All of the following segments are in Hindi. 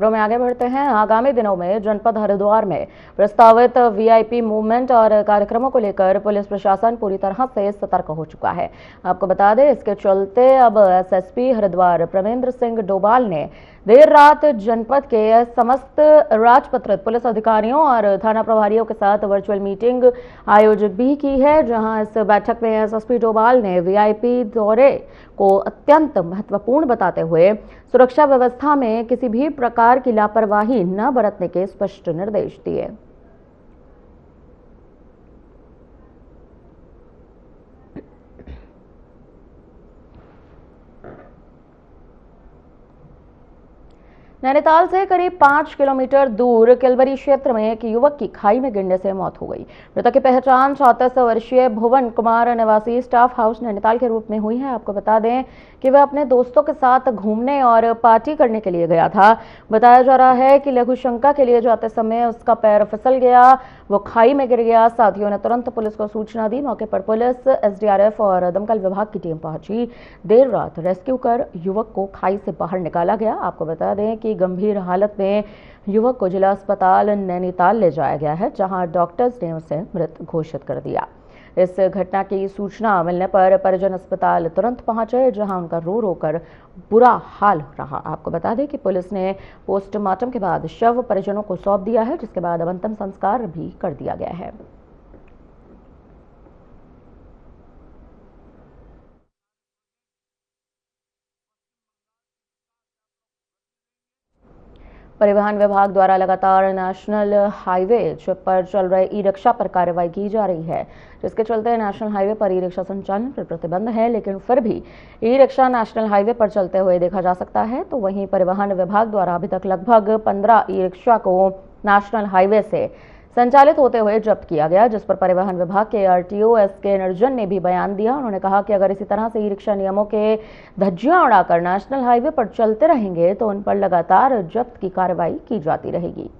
खबरों में आगे बढ़ते हैं। आगामी दिनों में जनपद हरिद्वार में प्रस्तावित वीआईपी मूवमेंट और कार्यक्रमों को लेकर पुलिस प्रशासन पूरी तरह से सतर्क हो चुका है। आपको बता दें, इसके चलते अब एसएसपी हरिद्वार प्रमेंद्र सिंह डोभाल ने देर रात जनपद के समस्त राजपत्रित पुलिस अधिकारियों और थाना प्रभारियों के साथ वर्चुअल मीटिंग आयोजित भी की है, जहां इस बैठक में एसएसपी डोभाल ने वीआईपी दौरे को अत्यंत महत्वपूर्ण बताते हुए सुरक्षा व्यवस्था में किसी भी प्रकार की लापरवाही न बरतने के स्पष्ट निर्देश दिए। नैनीताल से करीब 5 किलोमीटर दूर किलवरी क्षेत्र में एक युवक की खाई में गिरने से मौत हो गई। मृतक की पहचान 34 वर्षीय भुवन कुमार निवासी स्टाफ हाउस नैनीताल के रूप में हुई है। आपको बता दें कि वह अपने दोस्तों के साथ घूमने और पार्टी करने के लिए गया था। बताया जा रहा है कि लघु शंका के लिए जाते समय उसका पैर फिसल गया, वो खाई में गिर गया। साथियों ने तुरंत पुलिस को सूचना दी। मौके पर पुलिस, एसडीआरएफ और दमकल विभाग की टीम पहुंची। देर रात रेस्क्यू कर युवक को खाई से बाहर निकाला गया। आपको बता दें कि गंभीर हालत में युवक को जिला अस्पताल नैनीताल ले जाया गया है, जहां डॉक्टर्स ने उसे मृत घोषित कर दिया। इस घटना की सूचना मिलने पर परिजन अस्पताल तुरंत पहुंचे, जहां उनका रो रो कर बुरा हाल रहा। आपको बता दें कि पुलिस ने पोस्टमार्टम के बाद शव परिजनों को सौंप दिया है, जिसके बाद अब अंतिम संस्कार भी कर दिया गया है। परिवहन विभाग द्वारा लगातार नेशनल हाईवे पर चल रहे ई रिक्शा पर कार्रवाई की जा रही है, जिसके चलते नेशनल हाईवे पर ई रिक्शा संचालन पर प्रतिबंध है, लेकिन फिर भी ई रिक्शा नेशनल हाईवे पर चलते हुए देखा जा सकता है। तो वहीं परिवहन विभाग द्वारा अभी तक लगभग 15 ई रिक्शा को नेशनल हाईवे से संचालित होते हुए जब्त किया गया, जिस पर परिवहन विभाग के आरटीओ एसके निर्जन ने भी बयान दिया। उन्होंने कहा कि अगर इसी तरह से ई रिक्शा नियमों के धज्जियां उड़ाकर नेशनल हाईवे पर चलते रहेंगे तो उन पर लगातार जब्त की कार्रवाई की जाती रहेगी।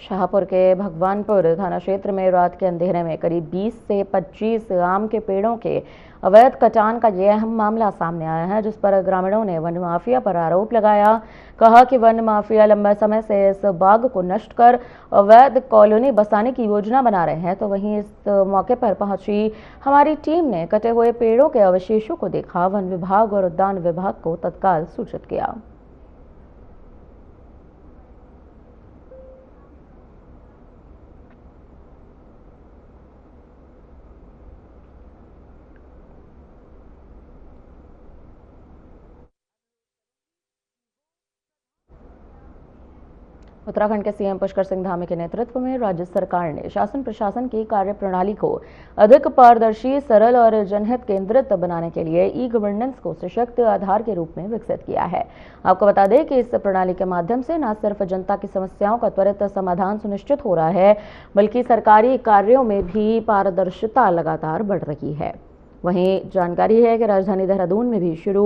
शाहपुर के भगवानपुर थाना क्षेत्र में रात के अंधेरे में करीब 20 से 25 आम के पेड़ों के अवैध कटान का यह अहम मामला सामने आया है, जिस पर ग्रामीणों ने वन माफिया पर आरोप लगाया। कहा कि वन माफिया लंबे समय से इस बाग को नष्ट कर अवैध कॉलोनी बसाने की योजना बना रहे हैं। तो वहीं इस मौके पर पहुंची हमारी टीम ने कटे हुए पेड़ों के अवशेषों को देखा। वन विभाग और उद्यान विभाग को तत्काल सूचित किया। उत्तराखंड के सीएम पुष्कर सिंह धामी के नेतृत्व में राज्य सरकार ने शासन प्रशासन की कार्य प्रणाली को अधिक पारदर्शी, सरल और जनहित केंद्रित बनाने के लिए ई गवर्नेंस को सशक्त आधार के रूप में विकसित किया है। आपको बता दें कि इस प्रणाली के माध्यम से न सिर्फ जनता की समस्याओं का त्वरित समाधान सुनिश्चित हो रहा है, बल्कि सरकारी कार्यों में भी पारदर्शिता लगातार बढ़ रही है। वहीं जानकारी है कि राजधानी देहरादून में भी शुरू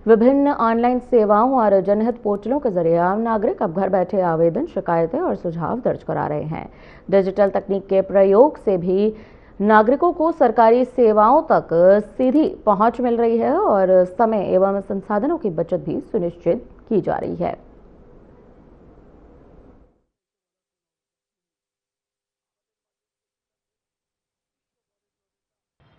विभिन्न ऑनलाइन सेवाओं और जनहित पोर्टलों के जरिए आम नागरिक अब घर बैठे आवेदन, शिकायतें और सुझाव दर्ज करा रहे हैं। डिजिटल तकनीक के प्रयोग से भी नागरिकों को सरकारी सेवाओं तक सीधी पहुंच मिल रही है और समय एवं संसाधनों की बचत भी सुनिश्चित की जा रही है।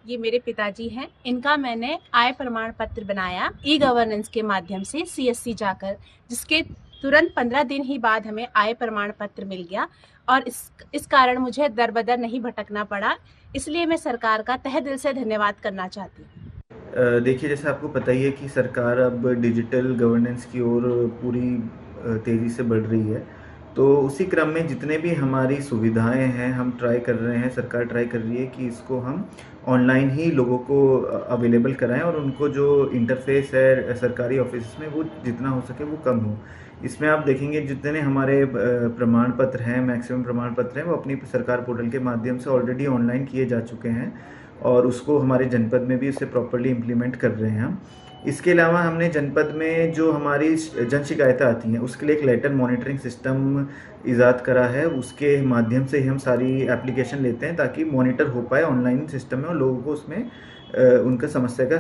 ये मेरे पिताजी हैं। इनका मैंने आय प्रमाण पत्र बनाया ई गवर्नेंस के माध्यम से सीएससी जाकर, जिसके तुरंत 15 दिन ही बाद हमें आय प्रमाण पत्र मिल गया और इस कारण मुझे दर बदर नहीं भटकना पड़ा। इसलिए मैं सरकार का तहे दिल से धन्यवाद करना चाहती हूँ। देखिए, जैसे आपको पता ही है कि सरकार अब डिजिटल गवर्नेंस की ओर पूरी तेज़ी से बढ़ रही है। तो उसी क्रम में जितने भी हमारी सुविधाएं हैं हम ट्राई कर रहे हैं, सरकार ट्राई कर रही है कि इसको हम ऑनलाइन ही लोगों को अवेलेबल कराएं और उनको जो इंटरफेस है सरकारी ऑफिस में वो जितना हो सके वो कम हो। इसमें आप देखेंगे जितने हमारे प्रमाण पत्र हैं, मैक्सिमम प्रमाण पत्र हैं, वो अपनी सरकार पोर्टल के माध्यम से ऑलरेडी ऑनलाइन किए जा चुके हैं और उसको हमारे जनपद में भी उसे प्रॉपर्ली इम्प्लीमेंट कर रहे हैं हम। इसके अलावा हमने जनपद में जो हमारी जन शिकायतें आती हैं उसके लिए एक लेटर मॉनिटरिंग सिस्टम ईजाद करा है। उसके माध्यम से ही हम सारी एप्लीकेशन लेते हैं ताकि मॉनिटर हो पाए ऑनलाइन सिस्टम में और लोगों को उसमें उनका समस्या का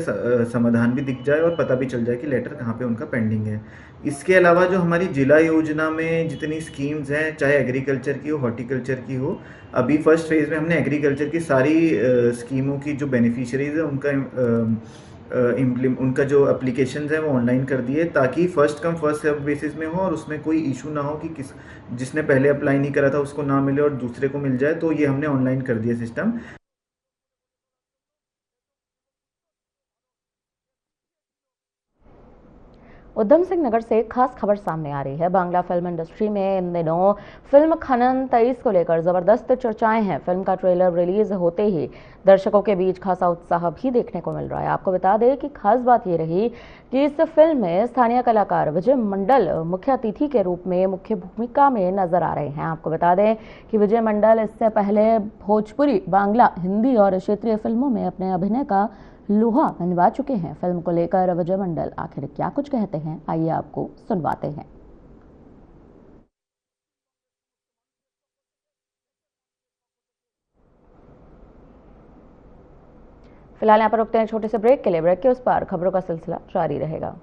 समाधान भी दिख जाए और पता भी चल जाए कि लेटर कहाँ पे उनका पेंडिंग है। इसके अलावा जो हमारी जिला योजना में जितनी स्कीम्स हैं, चाहे एग्रीकल्चर की हो, हॉर्टिकल्चर की हो, अभी फर्स्ट फेज़ में हमने एग्रीकल्चर की सारी स्कीमों की जो बेनिफिशियरीज़ हैं उनका उनका जो एप्लीकेशंस हैं वो ऑनलाइन कर दिए, ताकि first come first serve basis में हो और उसमें कोई इशू ना हो कि जिसने पहले अप्लाई नहीं करा था उसको ना मिले और दूसरे को मिल जाए। तो ये हमने ऑनलाइन कर दिया सिस्टम। उधम सिंह नगर से एक खास खबर सामने आ रही है। बांग्ला फिल्म इंडस्ट्री में इन दिनों फिल्म खनन 23 को लेकर जबरदस्त चर्चाएं हैं। फिल्म का ट्रेलर रिलीज होते ही दर्शकों के बीच खासा उत्साह भी देखने को मिल रहा है। आपको बता दें कि खास बात ये रही कि इस फिल्म में स्थानीय कलाकार विजय मंडल मुख्य अतिथि के रूप में मुख्य भूमिका में नजर आ रहे हैं। आपको बता दें कि विजय मंडल इससे पहले भोजपुरी, बांग्ला, हिंदी और क्षेत्रीय फिल्मों में अपने अभिनय का लोहा मनवा चुके हैं। फिल्म को लेकर विजय मंडल आखिर क्या कुछ कहते हैं, आइए आपको सुनवाते हैं। फिलहाल यहाँ पर रुकते हैं छोटे से ब्रेक के लिए। ब्रेक के उस पार खबरों का सिलसिला जारी रहेगा।